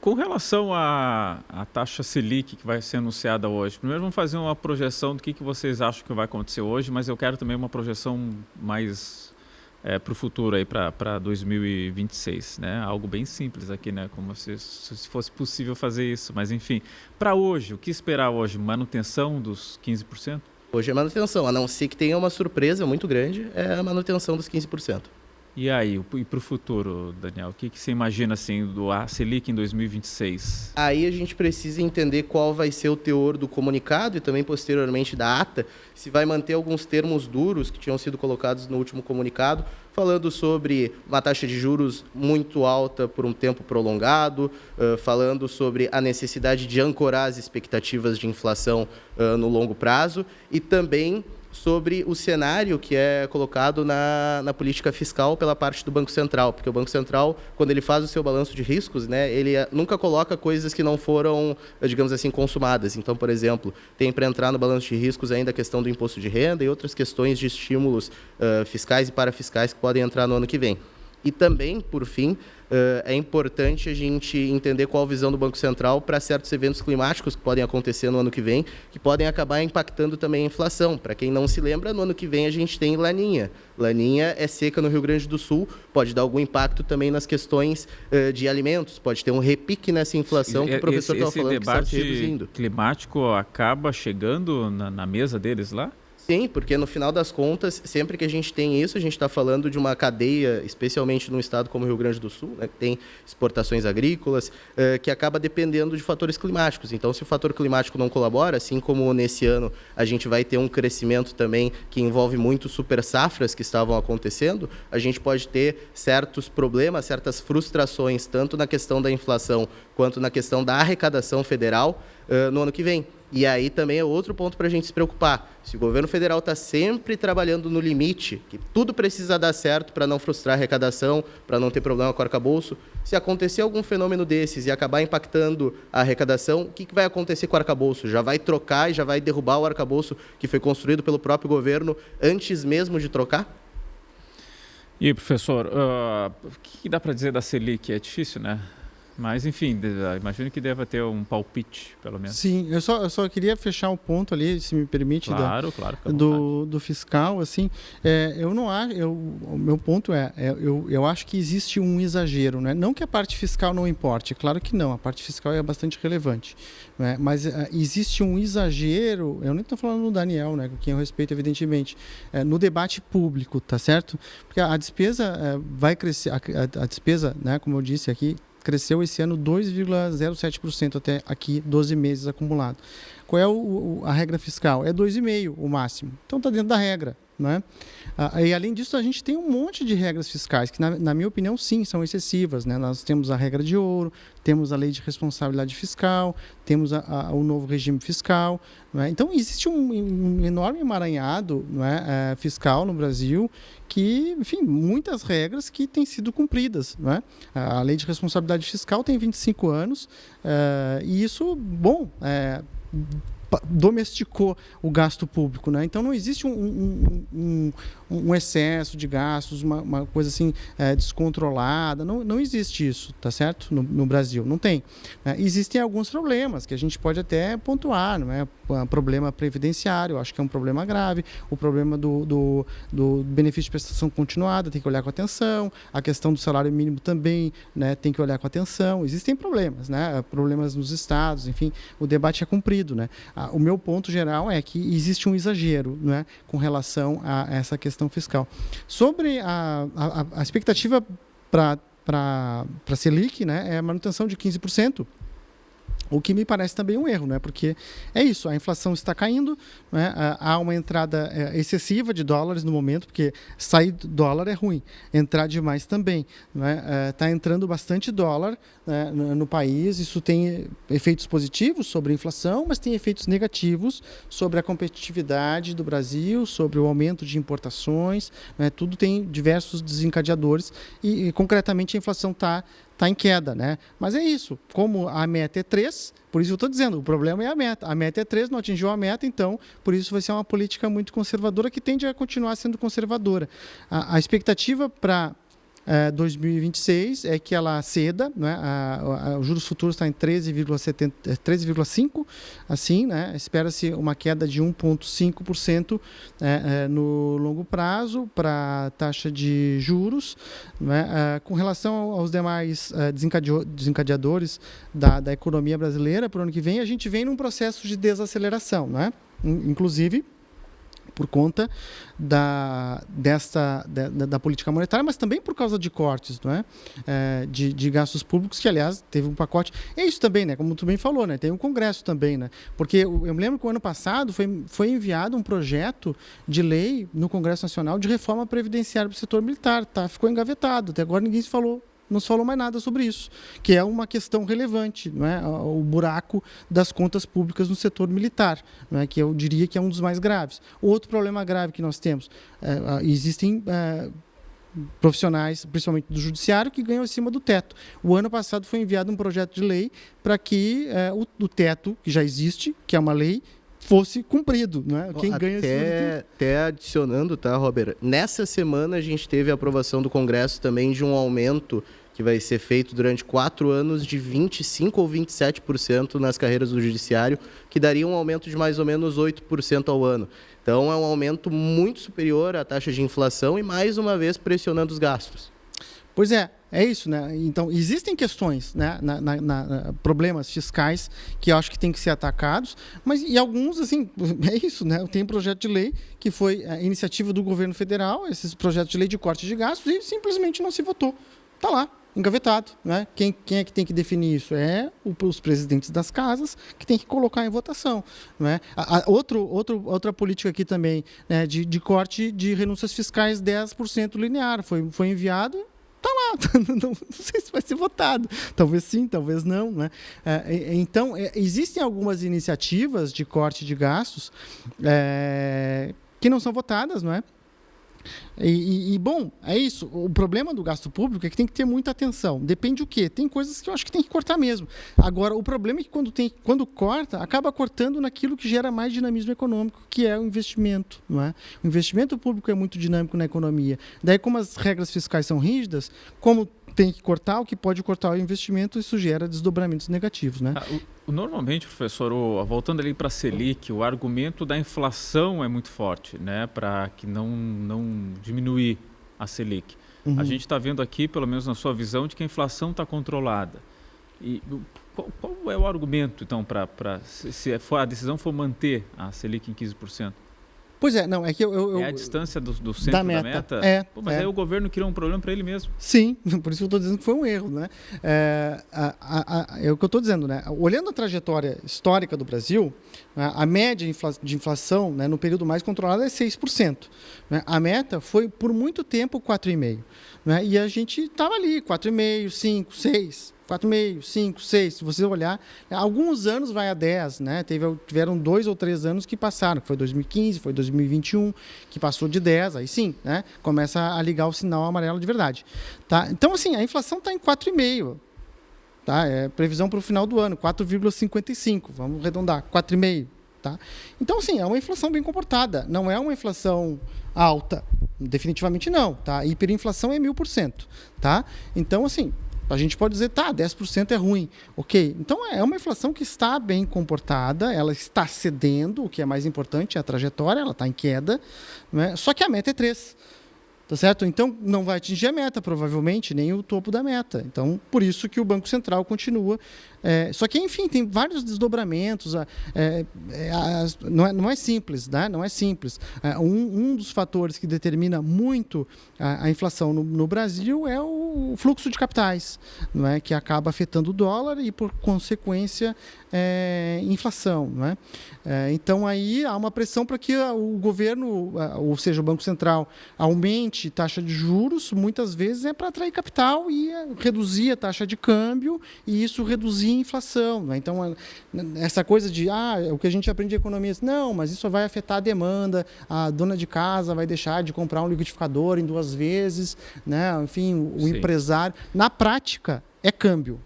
com relação à taxa Selic que vai ser anunciada hoje, primeiro vamos fazer uma projeção do que vocês acham que vai acontecer hoje, mas eu quero também uma projeção mais para o futuro, para 2026, né? Algo bem simples aqui, né? Como se fosse possível fazer isso, mas enfim. Para hoje, o que esperar hoje? Manutenção dos 15%? Hoje é manutenção, a não ser que tenha uma surpresa muito grande, é a manutenção dos 15%. E aí, e para o futuro, Daniel, o que você imagina assim do Selic em 2026? Aí a gente precisa entender qual vai ser o teor do comunicado e também posteriormente da ata, se vai manter alguns termos duros que tinham sido colocados no último comunicado, falando sobre uma taxa de juros muito alta por um tempo prolongado, falando sobre a necessidade de ancorar as expectativas de inflação no longo prazo e também sobre o cenário que é colocado na política fiscal pela parte do Banco Central, porque o Banco Central, quando ele faz o seu balanço de riscos, né, ele nunca coloca coisas que não foram, digamos assim, consumadas. Então, por exemplo, tem para entrar no balanço de riscos ainda a questão do imposto de renda e outras questões de estímulos fiscais e parafiscais que podem entrar no ano que vem. E também, por fim, é importante a gente entender qual a visão do Banco Central para certos eventos climáticos que podem acontecer no ano que vem, que podem acabar impactando também a inflação. Para quem não se lembra, no ano que vem a gente tem Laninha. Laninha é seca no Rio Grande do Sul, pode dar algum impacto também nas questões de alimentos, pode ter um repique nessa inflação que o professor estava falando que está se reduzindo. Esse debate climático acaba chegando na mesa deles lá? Sim, porque no final das contas, sempre que a gente tem isso, a gente está falando de uma cadeia, especialmente num estado como o Rio Grande do Sul, né, que tem exportações agrícolas, que acaba dependendo de fatores climáticos. Então, se o fator climático não colabora, assim como nesse ano a gente vai ter um crescimento também que envolve muito super safras que estavam acontecendo, a gente pode ter certos problemas, certas frustrações, tanto na questão da inflação quanto na questão da arrecadação federal no ano que vem. E aí também é outro ponto para a gente se preocupar. Se o governo federal está sempre trabalhando no limite, que tudo precisa dar certo para não frustrar a arrecadação, para não ter problema com o arcabouço, se acontecer algum fenômeno desses e acabar impactando a arrecadação, o que vai acontecer com o arcabouço? Já vai trocar e já vai derrubar o arcabouço que foi construído pelo próprio governo antes mesmo de trocar? E aí, professor, o que dá para dizer da Selic? É difícil, né? Mas, enfim, imagino que deva ter um palpite, pelo menos. Sim, eu só queria fechar o ponto ali, se me permite, claro, do fiscal, assim, eu não acho, o meu ponto eu acho que existe um exagero, né? Não que a parte fiscal não importe, claro que não, a parte fiscal é bastante relevante, né? Mas existe um exagero, eu nem estou falando no Daniel, né, com quem eu respeito, evidentemente, no debate público, tá certo? Porque a despesa vai crescer, a despesa, né, como eu disse aqui, cresceu esse ano 2,07% até aqui, 12 meses acumulado. Qual é a regra fiscal? É 2,5% o máximo. Então está dentro da regra. Né? E além disso, a gente tem um monte de regras fiscais que, na minha opinião, sim, são excessivas. Né? Nós temos a regra de ouro, temos a lei de responsabilidade fiscal, temos o novo regime fiscal. Né? Então, existe um enorme emaranhado, né, fiscal no Brasil que, enfim, muitas regras que têm sido cumpridas. Né? A lei de responsabilidade fiscal tem 25 anos e isso, bom, domesticou o gasto público, né? Então não existe um excesso de gastos, uma coisa assim descontrolada, não existe isso, tá certo? No Brasil, não tem. Existem alguns problemas que a gente pode até pontuar, não é? O problema previdenciário, acho que é um problema grave, o problema do benefício de prestação continuada, tem que olhar com atenção, a questão do salário mínimo também, né, tem que olhar com atenção, existem problemas, né? Problemas nos estados, enfim, o debate é cumprido, né? O meu ponto geral é que existe um exagero, né, com relação a essa questão fiscal. Sobre a expectativa para a Selic, né, é a manutenção de 15%. O que me parece também um erro, né? Porque é isso, a inflação está caindo, né? Há uma entrada excessiva de dólares no momento, porque sair do dólar é ruim, entrar demais também. Está entrando bastante dólar, né, no país, isso tem efeitos positivos sobre a inflação, mas tem efeitos negativos sobre a competitividade do Brasil, sobre o aumento de importações, né? Tudo tem diversos desencadeadores e concretamente a inflação está em queda, né? Mas é isso, como a meta é 3, por isso eu estou dizendo, o problema é a meta. A meta é 3, não atingiu a meta, então, por isso vai ser uma política muito conservadora que tende a continuar sendo conservadora. A expectativa para 2026 é que ela ceda, né? O juros futuros está em 13,5, assim, né? Espera-se uma queda de 1,5% no longo prazo para a taxa de juros, né? Com relação aos demais desencadeadores da economia brasileira para o ano que vem, a gente vem num processo de desaceleração, né? Inclusive por conta da política monetária, mas também por causa de cortes, não é? De gastos públicos, que, aliás, teve um pacote. É isso também, né? Como tu bem falou, né? Tem um Congresso também, né? Porque eu me lembro que o ano passado foi enviado um projeto de lei no Congresso Nacional de reforma previdenciária para o setor militar, tá? Ficou engavetado. Até agora ninguém não se falou mais nada sobre isso, que é uma questão relevante, não é? O buraco das contas públicas no setor militar, não é? Que eu diria que é um dos mais graves. Outro problema grave que nós temos, existem profissionais, principalmente do judiciário, que ganham acima do teto. O ano passado foi enviado um projeto de lei para que o teto, que já existe, que é uma lei, fosse cumprido, né? Quem ganha até adicionando, tá, Robert? Nessa semana a gente teve a aprovação do Congresso também de um aumento que vai ser feito durante 4 anos de 25% ou 27% nas carreiras do judiciário, que daria um aumento de mais ou menos 8% ao ano. Então é um aumento muito superior à taxa de inflação e, mais uma vez, pressionando os gastos. Pois é isso, né? Então, existem questões, né, problemas fiscais que eu acho que tem que ser atacados, mas e alguns, assim, é isso, né? Tem um projeto de lei que foi a iniciativa do governo federal, esses projetos de lei de corte de gastos, e simplesmente não se votou. Está lá, engavetado, né? Quem é que tem que definir isso? Os presidentes das casas que tem que colocar em votação, né? Outra política aqui também, né, de corte de renúncias fiscais 10% linear, foi enviado. Está lá, não sei se vai ser votado, talvez sim, talvez não, né? Então, existem algumas iniciativas de corte de gastos que não são votadas, não é? Bom, é isso. O problema do gasto público é que tem que ter muita atenção. Depende do quê? Tem coisas que eu acho que tem que cortar mesmo. Agora, o problema é que quando corta, acaba cortando naquilo que gera mais dinamismo econômico, que é o investimento, não é? O investimento público é muito dinâmico na economia. Daí, como as regras fiscais são rígidas, como tem que cortar, o que pode cortar o investimento, isso gera desdobramentos negativos, né? Normalmente, professor, voltando ali para a Selic, o argumento da inflação é muito forte, né, para que não diminuir a Selic. Uhum. A gente está vendo aqui, pelo menos na sua visão, de que a inflação está controlada. E qual é o argumento, então, se a decisão for manter a Selic em 15%? Pois é, não, é que eu a distância do centro da meta? Mas aí o governo criou um problema para ele mesmo. Sim, por isso que eu estou dizendo que foi um erro, né? É o que eu estou dizendo, né? Olhando a trajetória histórica do Brasil, a média de inflação, né, no período mais controlado é 6%. Né? A meta foi, por muito tempo, 4,5%. Né? E a gente estava ali, 4,5%, 5%, 6%. 4,5%, 5%, 6%, se você olhar, alguns anos vai a 10%, né? Tiveram 2 ou 3 anos que passaram, que foi 2015, foi 2021, que passou de 10%, aí sim, né? Começa a ligar o sinal amarelo de verdade. Tá? Então, assim, a inflação está em 4,5%. Tá? É previsão para o final do ano, 4,55%, vamos arredondar, 4,5%. Tá? Então, assim, é uma inflação bem comportada, não é uma inflação alta, definitivamente não. Tá? Hiperinflação é 1.000%. Tá? Então, assim, a gente pode dizer, 10% é ruim. Ok, então é uma inflação que está bem comportada, ela está cedendo, o que é mais importante é a trajetória, ela está em queda, né? Só que a meta é 3%. Tá certo? Então, não vai atingir a meta, provavelmente, nem o topo da meta. Então, por isso que o Banco Central continua. Só que, enfim, tem vários desdobramentos. Não é simples, né? Não é simples. Um dos fatores que determina muito a inflação no Brasil é o fluxo de capitais, não é? Que acaba afetando o dólar e, por consequência, inflação. Não é? Então, aí há uma pressão para que o governo, ou seja, o Banco Central, aumente taxa de juros, muitas vezes é para atrair capital e reduzir a taxa de câmbio e isso reduzir a inflação. Né? Então, essa coisa de, o que a gente aprende em economia, não, mas isso vai afetar a demanda, a dona de casa vai deixar de comprar um liquidificador em 2 vezes, né? Enfim, o empresário. Na prática, é câmbio.